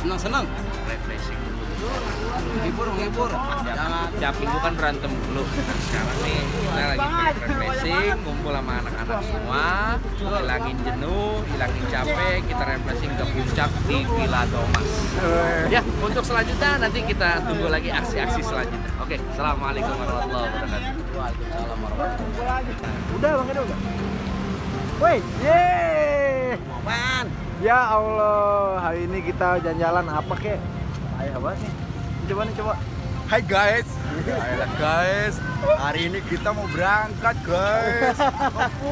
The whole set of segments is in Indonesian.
Senang-senang. refreshing dulu. Menghibur. Jangan. Tiap minggu kan berantem dulu. Nah, sekarang nih kita lagi refreshing, kumpul sama anak-anak semua, hilangin jenuh, hilangin capek, kita refreshing ke puncak di Villa Thomas. Ya, untuk selanjutnya nanti kita tunggu lagi aksi-aksi selanjutnya. Oke, assalamualaikum warahmatullahi wabarakatuh. Waalaikumsalam warahmatullahi wabarakatuh. Udah bang, udah. Woi, yeay. Man. Ya Allah, hari ini kita jalan-jalan apa kek? Ayo apa nih? Coba. Hai guys. Ayolah guys. Hari ini kita mau berangkat guys.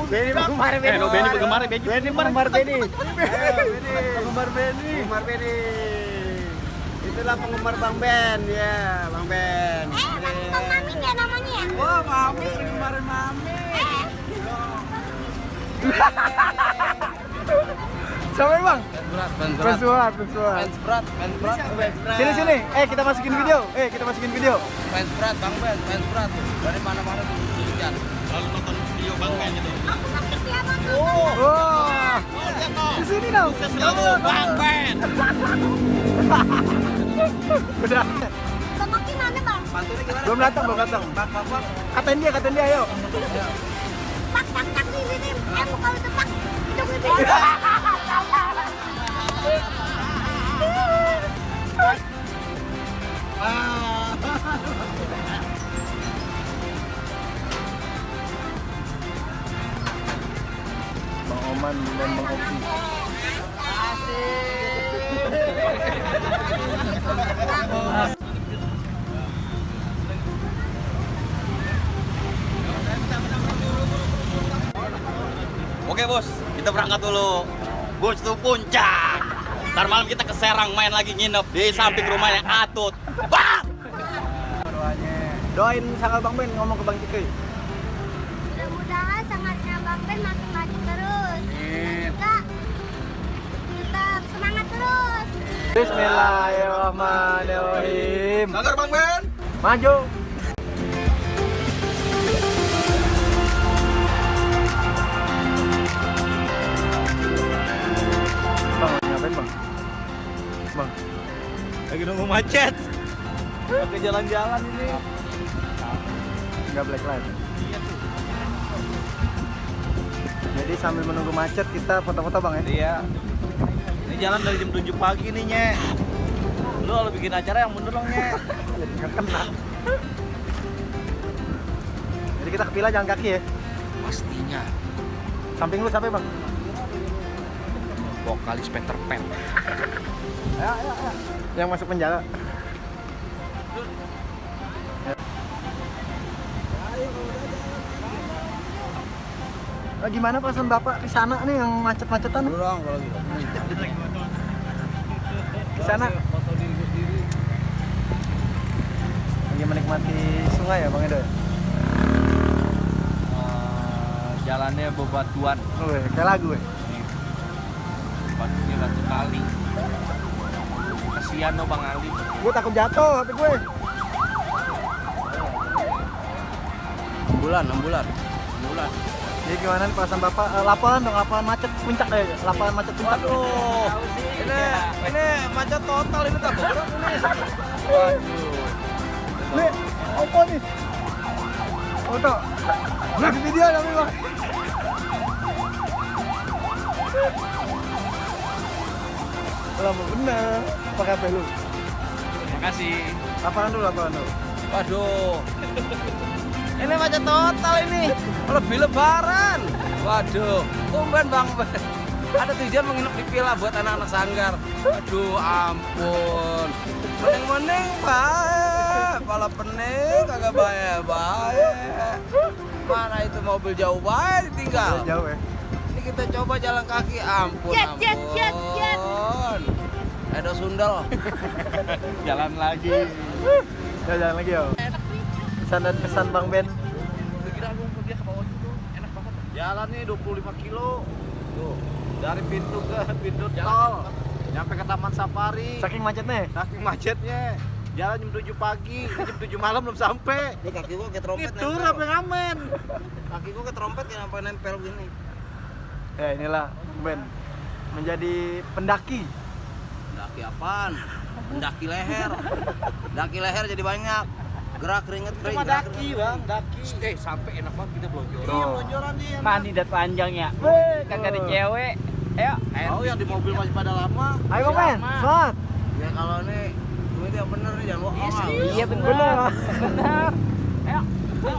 Benny penggemar Benny. Benny penggemar Benny. Benny penggemar Benny. Penggemar Benny. Itulah penggemar Bang Ben ya, Bang Ben. Bang Mami ya namanya ya? Wah, mami kemarin mami. Siapa bang? Fans berat. Fans berat. Fans berat. Sini. Kita masukin video. Fans berat, Bang Ben. Fans berat. Dari mana-mana tuh hujan. Lalu nonton video Bang Ben gitu. Siapa tuh? Wah. Di sini dong. Bang Ben. Udah. Bang Maki mana bang? Pantunnya gimana? Belum datang. Bang. Katain dia, ayo. Tak di sini. Muka lu tepak. Hidup lebih. Bang Oman dan Bang Opi. Oke bos, kita berangkat dulu. Bos tuh puncak. Ntar malam kita ke Serang main lagi nginep di samping rumahnya Atut. Bang! Doain sangat Bang Ben ngomong ke Bang Ciki. Mudah-mudahan sangatnya Bang Ben makin maju terus. Dan juga tetap semangat terus. Bismillahirrahmanirrahim. Sabar Bang Ben. Maju. Bang, ngapain bang? Bang, Lagi nunggu macet. ke jalan-jalan ini. Enggak black light. Jadi sambil menunggu macet kita foto-foto bang ya? Iya. Ini jalan dari jam 7 pagi nih, Nye. Lu kalau bikin acara yang bener dong, Nye. Jadi nggak kena. Jadi kita ke villa jalan kaki ya? Pastinya Samping lu siapa bang? vokalis Peter Pan. Ayo. Yang masuk penjara. Nah, gimana perasaan bapak di sana nih yang macet-macetan? Dorong kalau gitu. Di sana lagi menikmati sungai ya bang Edo? Jalannya bebatuan, Oh, kayak lagu ya? batunya batu kali. Kasihan lo Bang Ali. Gue takut jatuh HP gue. 6 bulan. Jadi gimana nih perasaan bapak? Laporan dong, macet puncak deh. Laporan macet puncak. Waduh. Ini macet total ini tak berapa ini. Nih, apa nih? Foto. Lagi video tapi bang. Lama bener. Pakai HP lu. Makasih. Laporan dulu. Waduh. Ini macet total ini. Lebih lebaran. Waduh. Tumben Bang Ben. Ada tujuan menginap di villa buat anak-anak sanggar. Aduh ampun. Mending baik. Pala pening kagak baik. Mana itu mobil jauh baik ditinggal. Jauh ya. Ini kita coba jalan kaki. Ampun. Jet. Ada sundal. Jalan lagi. Ya jalan lagi yo. Kesan dan kesan Bang Ben. Kira aku pergi ke bawah itu enak banget. Jalan nih 25 kilo. Tuh, dari pintu ke pintu tol. Nyampe ke Taman Safari. Saking macetnya. Saking macetnya. Jalan jam 7 pagi, jam 7 malam belum sampai. Ini kaki gua kayak trompet Itu apa ngamen? Kaki gua kayak trompet kayak sampai nempel gini. Ya inilah Ben menjadi pendaki. Mendaki apaan? Mendaki leher. Daki leher jadi banyak. Gerak keringet Cuma daki bang, daki. Sampai enak banget kita belonjoran. Iya, lonjoran nih. Mandi dat panjang ya. Weh, kagak ada cewek. Ayo. Oh, yang di mobil masih pada lama. Ayo Bang Ben, semangat. Ya kalau nih duit yang bener nih jangan bohong. Iya benar. Benar. Ayo.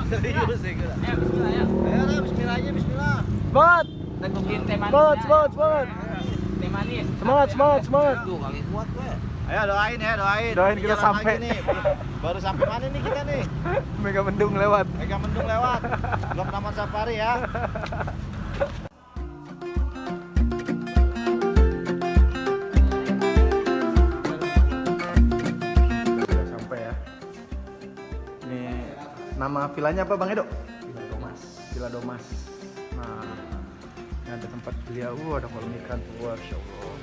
Serius ya kita. Ayo bismillah ya. Ayo dah, bismillah aja, bismillah. Semangat. Tentuin teh manis. Semangat. Teh manis. Semangat. Tuh kaki kuat gue. Ayo doain ya, doain. Doain Ini kita jalan sampai. lagi nih. Baru sampai mana nih kita nih? Mega Mendung lewat. Mega Mendung lewat. Blok Taman Safari ya. Udah sampai ya. Ini nama vilanya apa Bang Edo? Villa Domas. Nah, ini ada tempat kuliah. Ada kolam ikan tuh, Masya Allah.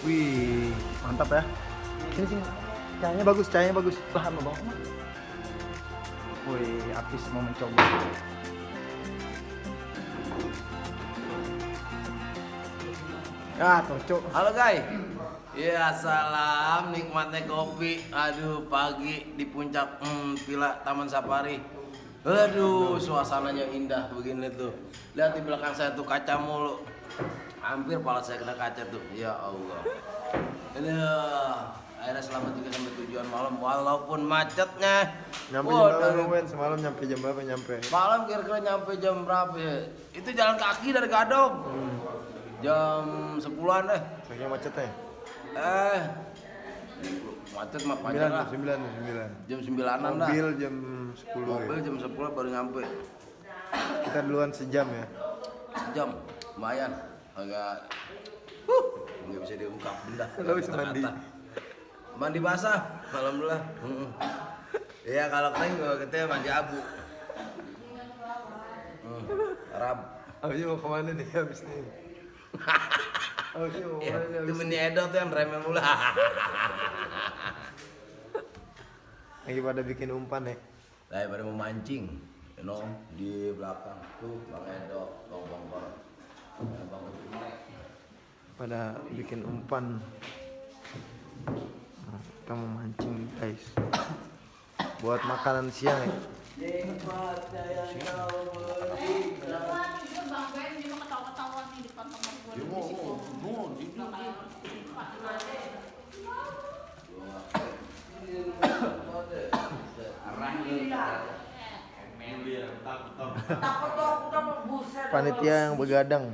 Wih, mantap ya. Sini. Cahayanya bagus. Bahan lo bawah. Wih, artis mau mencoba. Ya, cocok. Halo guys. Ya salam nikmatnya kopi. Aduh pagi di puncak Villa Taman Safari. Aduh suasananya indah begini tuh. Lihat di belakang saya tuh kaca mulu. Hampir kepala saya kena kaca tuh. Ya Allah. Ini akhirnya selamat juga sampai tujuan malam walaupun macetnya. Nyampe Wah, jam berapa dari- Bang Ben? Semalam nyampe jam berapa nyampe? Malam kira-kira nyampe jam berapa ya? Itu jalan kaki dari Gadok. Jam 10-an deh. Saking macetnya. Macet mah panjang lah. 9. Jam 9-an dah. Mobil jam 10 Mobil ya. jam 10 baru nyampe. Kita duluan sejam ya. Sejam, lumayan. Agak nggak bisa diungkap benda. Lo bisa mandi. Mandi basah, alhamdulillah. Iya kalau kering kita mandi abu. Arab. Abis mau kemana nih habis ini? Abis mau Ya, kemana nih itu habis meni Edo tuh yang remel mulu. Lagi pada bikin umpan ya. Daripada memancing, di belakang tuh Bang Edo, Bang Bongkor. Bang Pada bikin umpan. Nah, kita mau mancing guys. Buat makanan siang ya. Panitia yang begadang.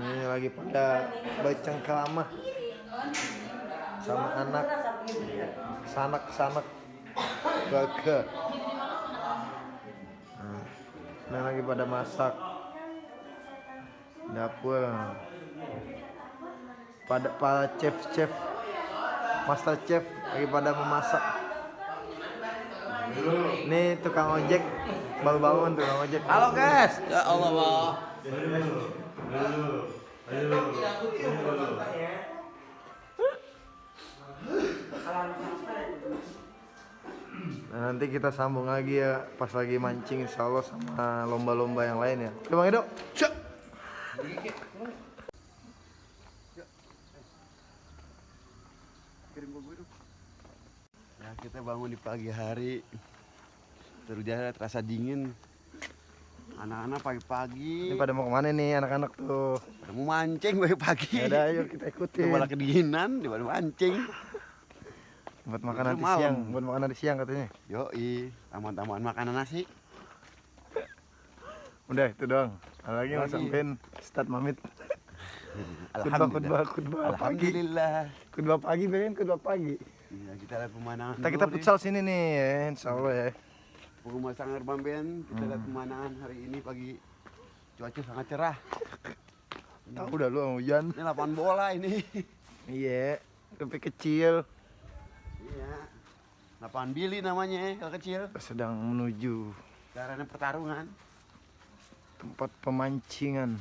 Ini lagi pada bercengkrama sama anak sanak keluarga. Nah, ini lagi pada masak dapur. Pada para chef master chef lagi pada memasak. Ini tukang ojek baru bangun tukang ojek. Halo guys, ya Allah Bang. Nah, nanti kita sambung lagi ya pas lagi mancing insya Allah sama lomba-lomba yang lain ya. Oke Bang Edo. Siap. Ya, kita bangun di pagi hari. Terus terasa dingin. Anak-anak pagi-pagi. Ini pada mau kemana nih anak-anak tuh? Pada mau mancing pagi-pagi. Ya udah ayo kita ikutin. Malah kedinginan, di mancing. Buat makan nanti Malam. siang, buat makan nanti siang katanya. Yoi, taman-taman makanan nasi. Udah itu doang. Ada lagi mau Lagi. sampein start mamit. Alhamdulillah. Khutbah pagi. Alhamdulillah. Khutbah pagi, pengen khutbah pagi. Ya, kita lihat pemandangan. Kita dulu nih. futsal sini nih ya, insya Allah ya. Rumah Sanggar Bamben, kita lihat pemandangan hari ini pagi. Cuaca sangat cerah. Tahu dah lu sama hujan. Ini lapangan bola ini. Iya, tapi kecil. Iya. Lapangan Billy namanya kalau kecil. Sedang menuju Caranya pertarungan. tempat pemancingan.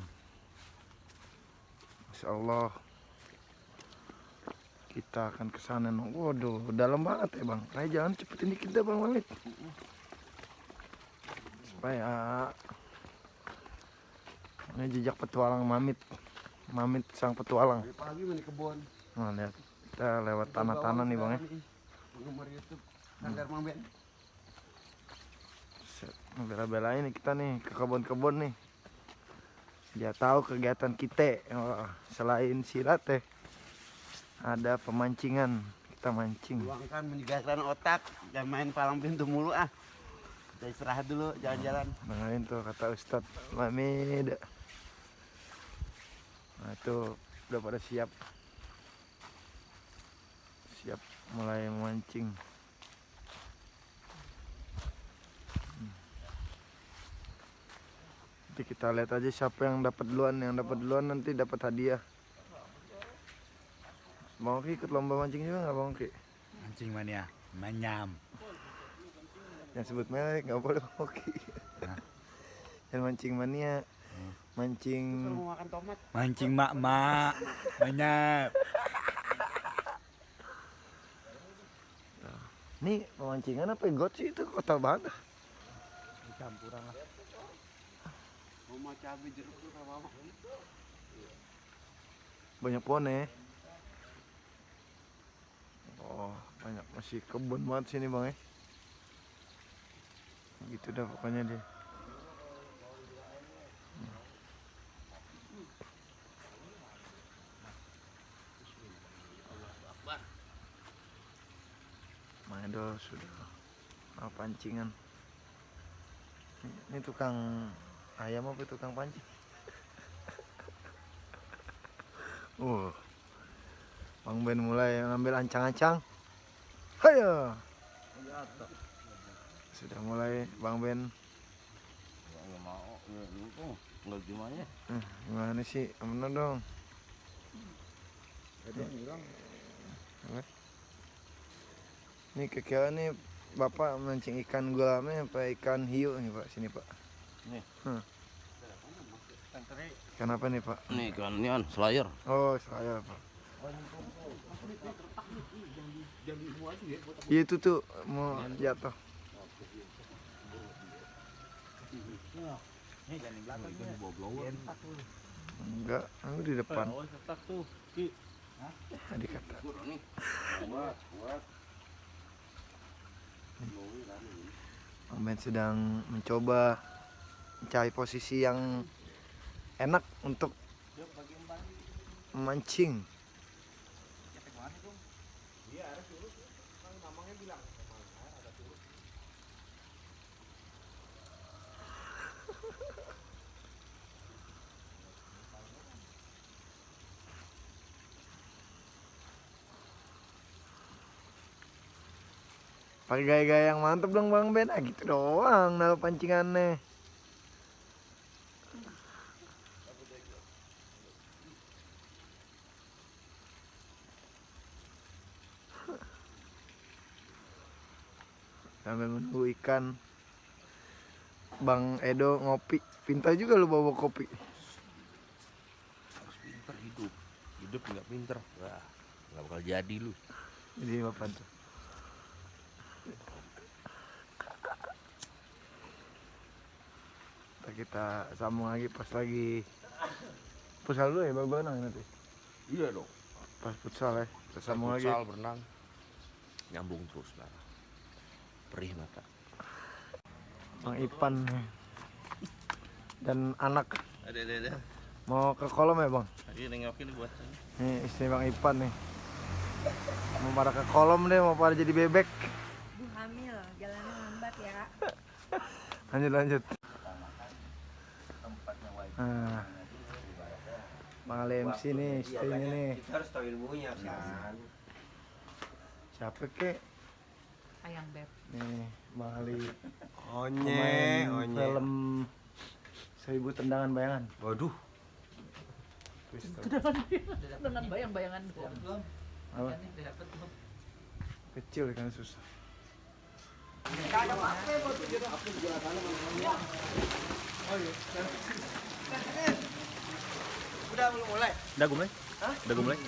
Masya Allah. Kita akan ke sana. Waduh, dalam banget ya bang. Kayak jangan cepetin dikit dah bang Walid. Supaya ini jejak petualang mamit Mamit sang petualang. Pagi main di kebun. Nah, lihat kita lewat tanah-tanah nih bang ya. Penggemar YouTube Sanggar Mang Ben. Set, bela-belain nih kita nih ke kebun-kebun nih. Dia tahu kegiatan kita. Wah, selain silat ada pemancingan. Kita mancing. Luangkan menyegarkan otak, jangan main palang pintu mulu ah. Kita istirahat dulu, jalan-jalan. Dengerin tuh kata Ustadz Mamid. Nah itu udah pada siap. Siap mulai memancing. Nanti kita lihat aja siapa yang dapat duluan. Yang dapat duluan nanti dapat hadiah. Bang Oki ikut lomba mancing juga nggak Bang Oki? Mancing mania, manyam. Yang sebut merek nggak boleh Bang Oki. Yang mancing mania, mancing. Mau makan tomat. Mancing mak-mak, banyak. Nih pemancingan apa got sih itu kotor banget. Campuran lah. Mau cabai jeruk tuh apa? Banyak pohon ya. Oh banyak masih kebun banget sini bang ya. Gitu dah pokoknya dia. Mado sudah pancingan. Ini tukang ayam apa tukang pancing? Bang Ben mulai ngambil ancang-ancang. Hayo. Sudah mulai Bang Ben. Enggak gimana? Gimana sih? Mana dong? Ini kekira nih Bapak mancing ikan gulame apa ikan hiu nih Pak? Sini Pak. Nih. Ikan apa nih Pak? Nih kan ini kan slayer. Oh saya Pak. Iya itu tuh mau jatuh. Enggak, aku di depan. Adik kata. Bang Ben sedang mencoba mencari posisi yang enak untuk memancing. Pakai gaya-gaya yang mantep dong Bang Ben. Gitu doang naruh pancingannya. Sambil menunggu ikan. Bang Edo ngopi. Pintar juga lu bawa kopi. Harus pinter hidup. Hidup nggak pinter. Wah, nggak bakal jadi lu. Jadi apa tuh? Kita sambung lagi pas lagi futsal dulu ya baru berenang nanti. Iya dong. Pas futsal ya kita sambung lagi. Futsal berenang. Nyambung terus lah. Perih mata. Bang Ipan nih. Dan anak Ada. mau ke kolam ya Bang? Ini nengokin buat. Nih istri Bang Ipan nih. Mau pada ke kolam deh, mau pada jadi bebek. Bu hamil, jalannya lambat ya. Lanjut. Nah, Bang Ali MC nih, istrinya nih. Kita harus tahu ilmunya kan. Siapa kek? Ayang Beb. Nih, Bang Ali. Onye. Film 1000 Tendangan Bayangan. Waduh. Dengan bayang-bayangan Apa? Kecil kan susah. Udah belum mulai? Udah gue mulai? Udah gue mulai?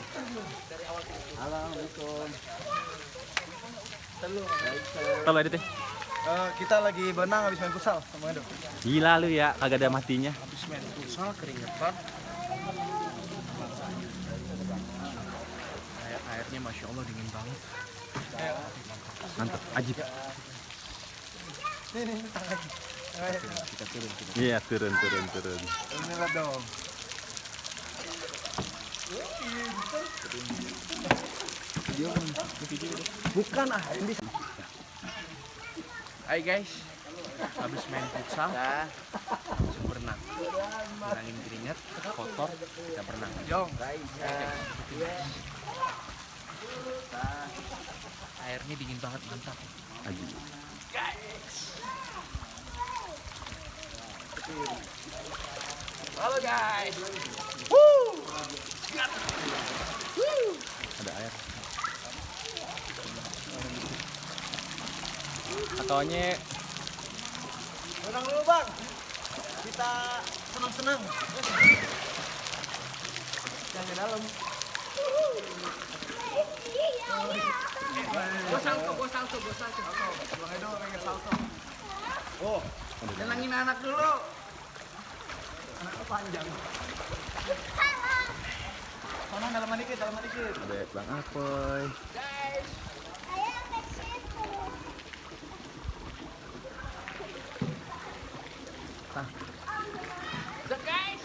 Assalamualaikum. Kalau editnya? Kita lagi berenang habis main futsal sama Edo. Gila lu ya, kagak ada matinya. Habis main futsal keringetan. Airnya Masya Allah dingin banget. Mantap, ajib. Kita turun. Iya, turun. Inilah dong. Bukan ini. Hai guys, habis main futsal, langsung berenang. Hilangin keringat, kotor, kita berenang. Jong, airnya dingin banget, mantap. Ajib. Halo guys. Ada air. Atonya Renang dulu bang. Kita senang-senang. Yang di dalam. Gue salto. Bang Edo pengen salto. Nenangin anak dulu. Anaknya panjang. Sana dalaman dikit. Ada Bang Apoy. Ayo ke situ. Udah guys.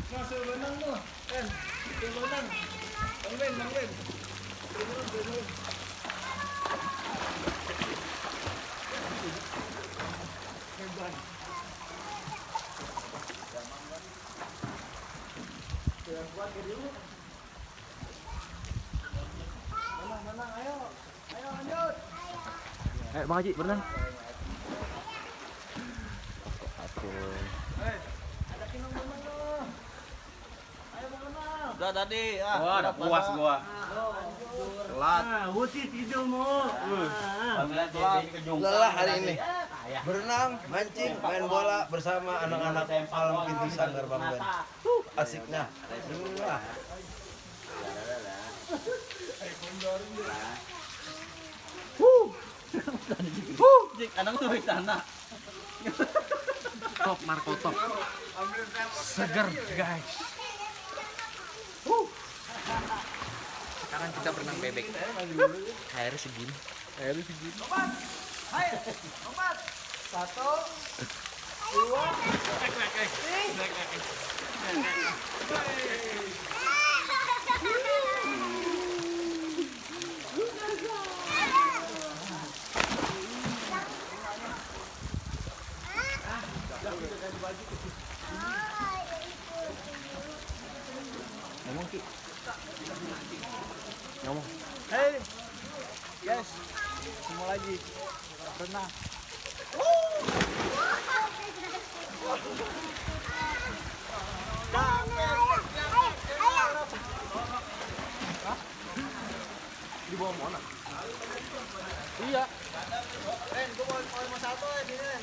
Masuk benang tuh. Benang. Bang Ben. Ayo Bang Haji, berenang. Apoy. Udah tadi, Wah, udah puas gua. telat. Lelah hari ini. Berenang, mancing, main bola bersama anak-anak Alam Pintu Sanggar Bang Ben. Asiknya. Anak tuh di sana. Top Marco top. Seger guys. Sekarang kita berenang bebek. Airnya segini. Hey, guys, semua lagi renang. Di bawah mana? Iya. Ren, gua mau salto ya sini, Ren.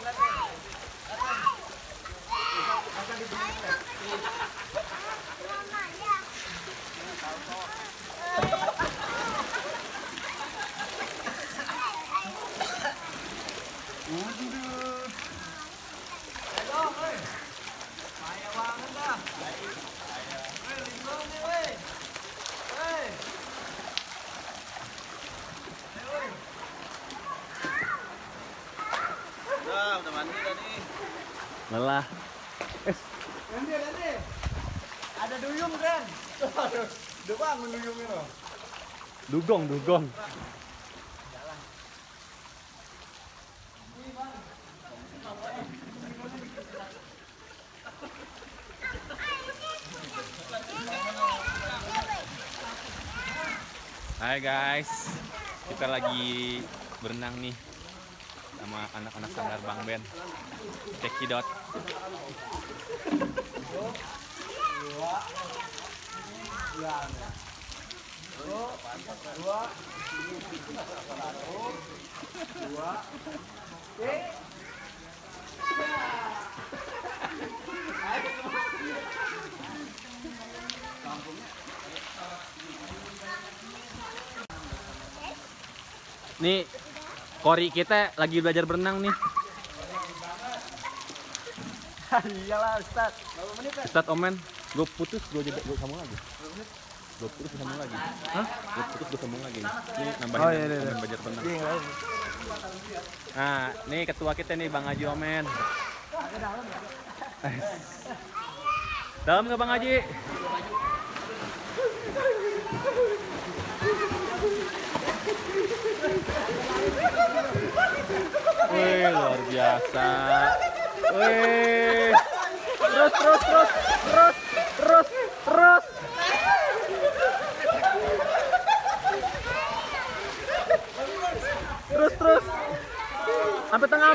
Mama ya. Udah mandi tadi. Lelah. Nanti. Ada duyung, Ren. Udah bangun duyungnya loh. Dugong. Hai guys, kita lagi berenang nih sama anak-anak Sanggar Bang Ben. Cekidot. Nih, Kori kita lagi belajar berenang nih. Iyalah Ustaz. Ustadz Omen, gue putus, gue sambung lagi. Gue putus, gue sambung lagi. Hah? Gue putus, gue sambung lagi. Ini nambahin Oh, iya, iya. Omen belajar berenang. Nah, nih ketua kita nih Bang Haji Omen. Dalam nggak Bang Haji? Wih, luar biasa. Wih. Terus. Terus. Sampai tengah.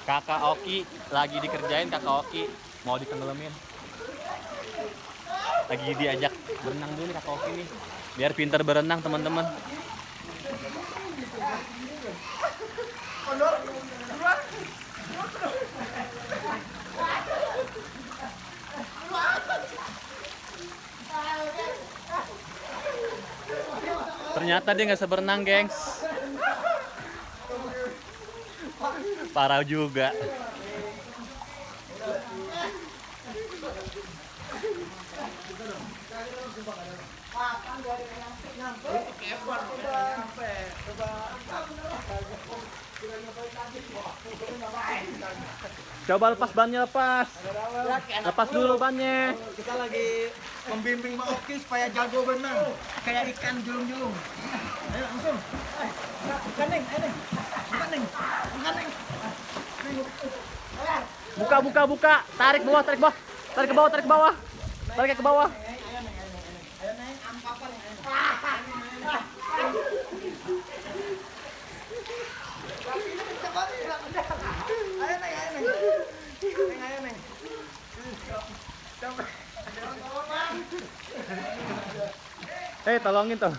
Kakak Oki lagi dikerjain, Kakak Oki mau ditenggelamin. Lagi diajak berenang dulu nih Kakak Oki nih, biar pintar berenang teman-teman. Ternyata dia nggak bisa berenang, gengs. Parah juga. Coba lepas bannya, lepas dulu bannya. Kita lagi membimbing Mak Oki supaya jago berenang kayak ikan julung-julung. Ayo langsung. Bukan Neng. Buka. Tarik ke bawah. Hei, tolongin tuh.